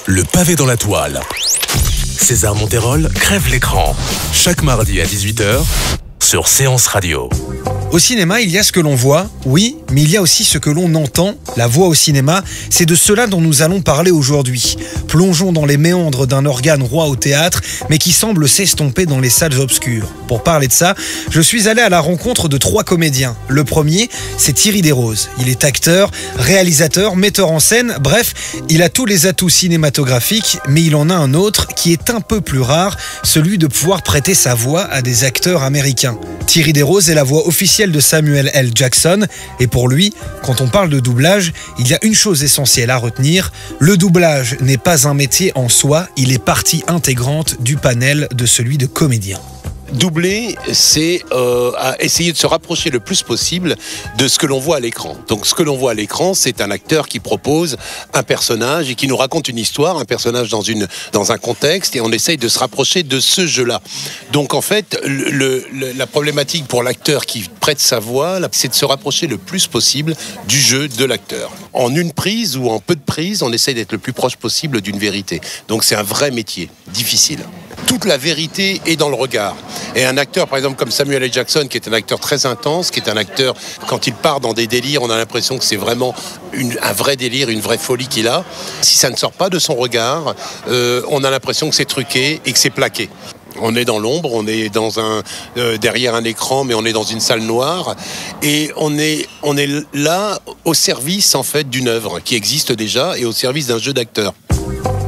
Le pavé dans la toile. César Monterol crève l'écran. Chaque mardi à 18h sur Séance Radio. Au cinéma, il y a ce que l'on voit, oui, mais il y a aussi ce que l'on entend. La voix au cinéma, c'est de cela dont nous allons parler aujourd'hui. Plongeons dans les méandres d'un organe roi au théâtre, mais qui semble s'estomper dans les salles obscures. Pour parler de ça, je suis allé à la rencontre de 3 comédiens. Le premier, c'est Thierry Desroses. Il est acteur, réalisateur, metteur en scène, bref, il a tous les atouts cinématographiques, mais il en a un autre qui est un peu plus rare, celui de pouvoir prêter sa voix à des acteurs américains. Thierry Desroses est la voix officielle de Samuel L. Jackson, et pour lui, quand on parle de doublage, il y a une chose essentielle à retenir, le doublage n'est pas un métier en soi, il est partie intégrante du panel de celui de comédien. Doubler, c'est essayer de se rapprocher le plus possible de ce que l'on voit à l'écran. Donc ce que l'on voit à l'écran, c'est un acteur qui propose un personnage et qui nous raconte une histoire, un personnage dans un contexte, et on essaye de se rapprocher de ce jeu-là. Donc en fait, la problématique pour l'acteur qui prête sa voix, c'est de se rapprocher le plus possible du jeu de l'acteur. En une prise ou en peu de prises, on essaye d'être le plus proche possible d'une vérité. Donc c'est un vrai métier, difficile. Toute la vérité est dans le regard. Et un acteur, par exemple, comme Samuel L. Jackson, qui est un acteur très intense, qui est un acteur, quand il part dans des délires, on a l'impression que c'est vraiment un vrai délire, une vraie folie qu'il a. Si ça ne sort pas de son regard, on a l'impression que c'est truqué et que c'est plaqué. On est dans l'ombre, on est derrière un écran, mais on est dans une salle noire. Et on est là au service, en fait, d'une œuvre qui existe déjà et au service d'un jeu d'acteur.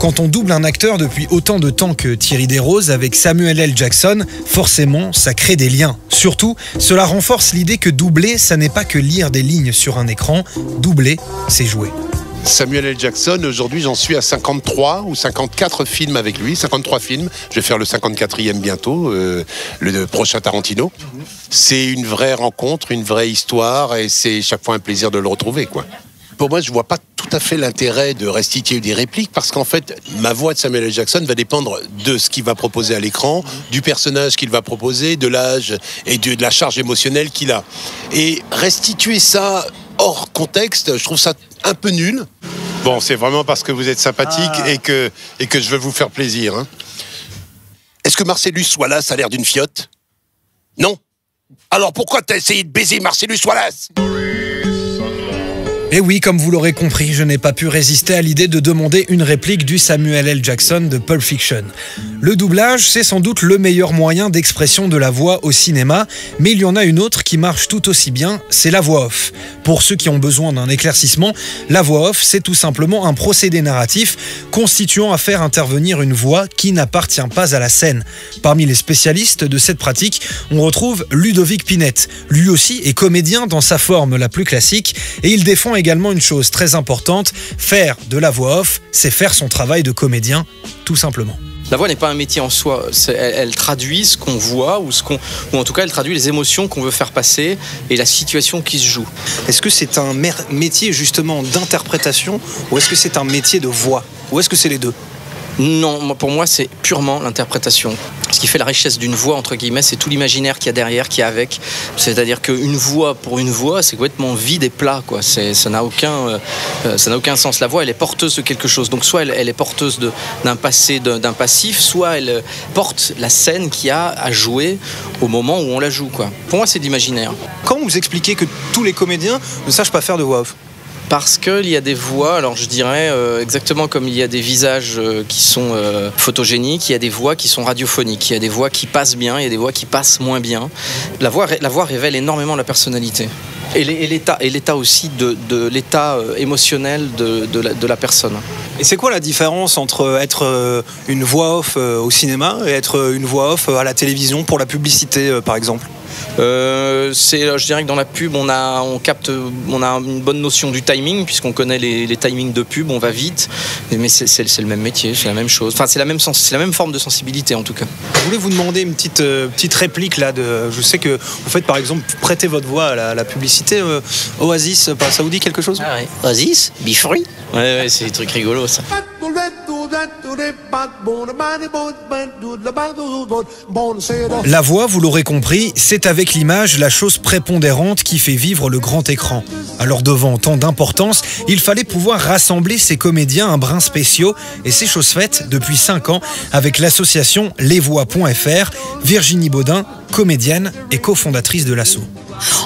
Quand on double un acteur depuis autant de temps que Thierry Desroses avec Samuel L. Jackson, forcément, ça crée des liens. Surtout, cela renforce l'idée que doubler, ça n'est pas que lire des lignes sur un écran. Doubler, c'est jouer. Samuel L. Jackson, aujourd'hui, j'en suis à 53 ou 54 films avec lui, 53 films. Je vais faire le 54e bientôt, le prochain Tarantino. C'est une vraie rencontre, une vraie histoire, et c'est chaque fois un plaisir de le retrouver, quoi. Pour moi, je ne vois pas tout à fait l'intérêt de restituer des répliques parce qu'en fait, ma voix de Samuel L. Jackson va dépendre de ce qu'il va proposer à l'écran, du personnage qu'il va proposer, de l'âge et de la charge émotionnelle qu'il a. Et restituer ça hors contexte, je trouve ça un peu nul. Bon, c'est vraiment parce que vous êtes sympathique et que je veux vous faire plaisir. Hein. Est-ce que Marcellus Wallace a l'air d'une fiotte? Non. Alors pourquoi t'as essayé de baiser Marcellus Wallace? Et oui, comme vous l'aurez compris, je n'ai pas pu résister à l'idée de demander une réplique du Samuel L. Jackson de Pulp Fiction. Le doublage, c'est sans doute le meilleur moyen d'expression de la voix au cinéma, mais il y en a une autre qui marche tout aussi bien, c'est la voix off. Pour ceux qui ont besoin d'un éclaircissement, la voix off, c'est tout simplement un procédé narratif constituant à faire intervenir une voix qui n'appartient pas à la scène. Parmi les spécialistes de cette pratique, on retrouve Ludovic Pinette. Lui aussi est comédien dans sa forme la plus classique, et il défend également une chose très importante, faire de la voix off, c'est faire son travail de comédien, tout simplement. La voix n'est pas un métier en soi, elle traduit ce qu'on voit ou en tout cas elle traduit les émotions qu'on veut faire passer et la situation qui se joue. Est-ce que c'est un métier justement d'interprétation ou est-ce que c'est un métier de voix? Ou est-ce que c'est les deux? Non, pour moi c'est purement l'interprétation. Ce qui fait la richesse d'une voix, entre guillemets, c'est tout l'imaginaire qu'il y a derrière, qu'il y a avec. C'est-à-dire qu'une voix pour une voix, c'est complètement vide et plat, quoi. Ça n'a aucun sens. La voix, elle est porteuse de quelque chose. Donc soit elle est porteuse d'un passé, d'un passif, soit elle porte la scène qu'il y a à jouer au moment où on la joue, quoi. Pour moi, c'est de l'imaginaire. Comment vous expliquez que tous les comédiens ne sachent pas faire de voix off? Parce qu'il y a des voix, alors je dirais exactement comme il y a des visages qui sont photogéniques, il y a des voix qui sont radiophoniques, il y a des voix qui passent bien, il y a des voix qui passent moins bien. La voix révèle énormément la personnalité. Et l'état aussi de l'état émotionnel de la personne. Et c'est quoi la différence entre être une voix off au cinéma et être une voix off à la télévision pour la publicité par exemple? Je dirais que dans la pub, on a une bonne notion du timing puisqu'on connaît les timings de pub, on va vite, mais c'est le même métier, c'est la même chose. Enfin, c'est la même forme de sensibilité en tout cas. Je voulais vous demander une petite réplique là. Je sais que vous faites par exemple prêter votre voix à la publicité Oasis. Ça vous dit quelque chose? Ah ouais. Oasis, Be Free. Ouais, c'est des trucs rigolos ça. La voix, vous l'aurez compris, c'est avec l'image la chose prépondérante qui fait vivre le grand écran. Alors devant tant d'importance, il fallait pouvoir rassembler ces comédiens un brin spéciaux et c'est chose faite depuis 5 ans avec l'association lesvoix.fr. Virginie Baudin, comédienne et cofondatrice de l'asso.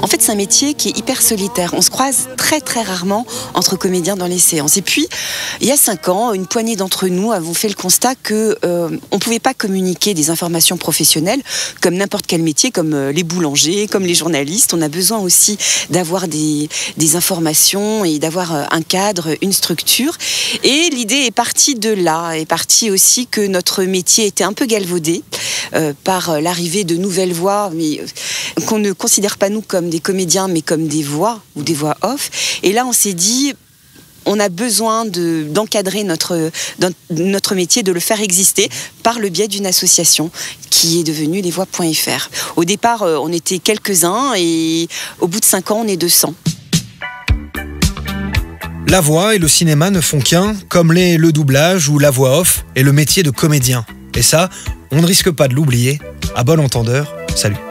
En fait, c'est un métier qui est hyper solitaire. On se croise très très rarement entre comédiens dans les séances. Et puis, il y a 5 ans, une poignée d'entre nous avons fait le constat que on pouvait pas communiquer des informations professionnelles comme n'importe quel métier, comme les boulangers, comme les journalistes. On a besoin aussi d'avoir des informations et d'avoir un cadre, une structure. Et l'idée est partie de là, est partie aussi que notre métier était un peu galvaudé par l'arrivée de nouvelles voix, mais qu'on ne considère pas nous comme des comédiens, mais comme des voix ou des voix off. Et là, on s'est dit, on a besoin d'encadrer notre métier, de le faire exister par le biais d'une association qui est devenue lesvoix.fr. Au départ, on était quelques-uns et au bout de 5 ans, on est 200. La voix et le cinéma ne font qu'un, comme l'est le doublage ou la voix off et le métier de comédien. Et ça, on ne risque pas de l'oublier. À bon entendeur, salut.